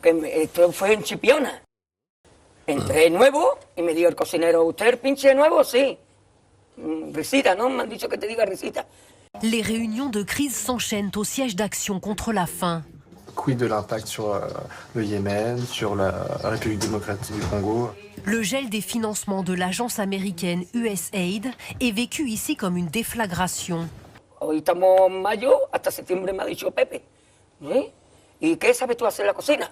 Esto fue en Chipiona. Entré nuevo y me dijo el cocinero, ¿usted pinche nuevo? Sí. Risita, ¿no? Me han dicho que te diga risita. Les réunions de crise s'enchaînent au siège d'action contre la faim. Quid de l'impact sur le Yémen, sur la République démocratique du Congo. Le gel des financements de l'agence américaine USAID est vécu ici comme une déflagration. Hoy estamos en mayo, hasta septiembre me ha dicho Pepe. ¿Sí? ¿Y qué sabes tú hacer en la cocina?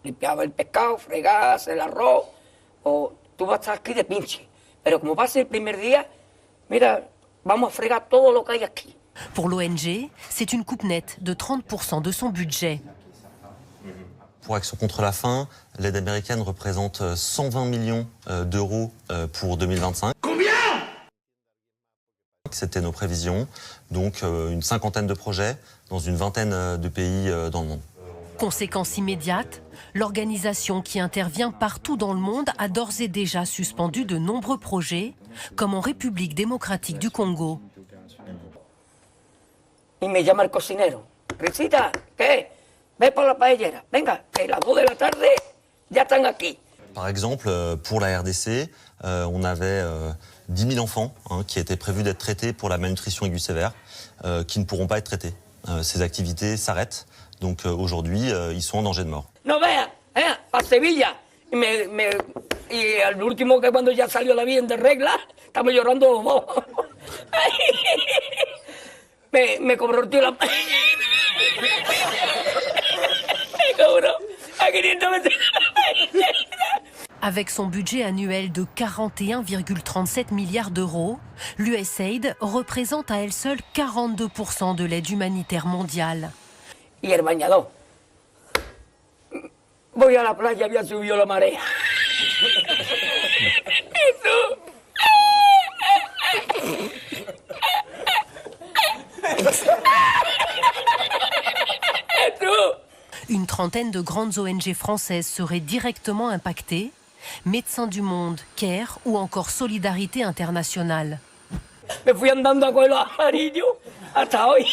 Limpiaba el pescado, fregar, hacer el arroz, o tú vas a estar aquí de pinche. Pero como va a ser el primer día, mira, vamos a fregar todo lo que hay aquí. Pour l'ONG, c'est une coupe nette de 30% de son budget. Pour Action contre la faim, l'aide américaine représente 120 millions d'euros pour 2025. Combien? C'était nos prévisions, donc une cinquantaine de projets dans une vingtaine de pays dans le monde. Conséquence immédiate, l'organisation qui intervient partout dans le monde a d'ores et déjà suspendu de nombreux projets, comme en République démocratique du Congo. Y me llama el cocinero. Risita, ¿qué? Ve por la paellera. Venga, que las 2 de la tarde ya están aquí. Par exemple, pour la RDC, on avait 10 000 enfants qui étaient prévus d'être traités pour la malnutrition aiguë sévère, qui ne pourront pas être traités. Ces activités s'arrêtent, donc aujourd'hui, ils sont en danger de mort. No vea, a Sevilla. Y al último que cuando ya salió la bien de regla, estamos llorando los dos. Me cobró el tío la... me cobró a 520. Avec son budget annuel de 41,37 milliards d'euros, l'USAID représente à elle seule 42% de l'aide humanitaire mondiale. Y el bañador. Voy a la playa, había subido la marea. Une trentaine de grandes ONG françaises seraient directement impactées. Médecins du Monde, CARE ou encore Solidarité Internationale. Me fui andando a cuello amarillo hasta hoy.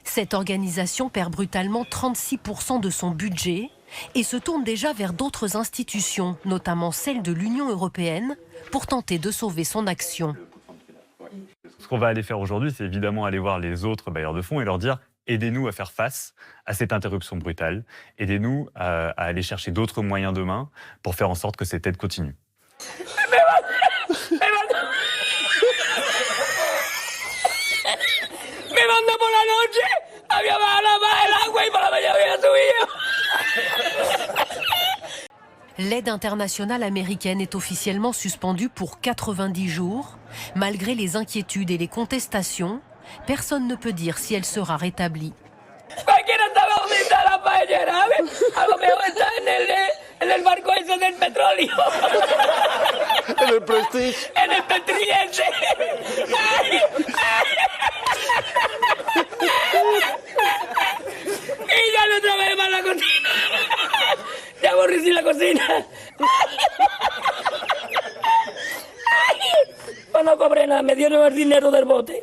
Cette organisation perd brutalement 36% de son budget et se tourne déjà vers d'autres institutions, notamment celle de l'Union européenne, pour tenter de sauver son action. Ce qu'on va aller faire aujourd'hui, c'est évidemment aller voir les autres bailleurs de fonds et leur dire « Aidez-nous à faire face à cette interruption brutale. Aidez-nous à aller chercher d'autres moyens demain pour faire en sorte que cette aide continue. » Me manda por la noche, había bajado más el agua y por la mañana había subido. L'aide internationale américaine est officiellement suspendue pour 90 jours. Malgré les inquiétudes et les contestations, personne ne peut dire si elle sera rétablie. Cualquiera estaba ahorita la paellera, a lo mejor está en el barco ese del petróleo. En el Prestige. En el Petriense. Y ya no otra vez más la cocina. Ya aborrecí la cocina. Pues no cobré nada, me dieron el dinero del bote.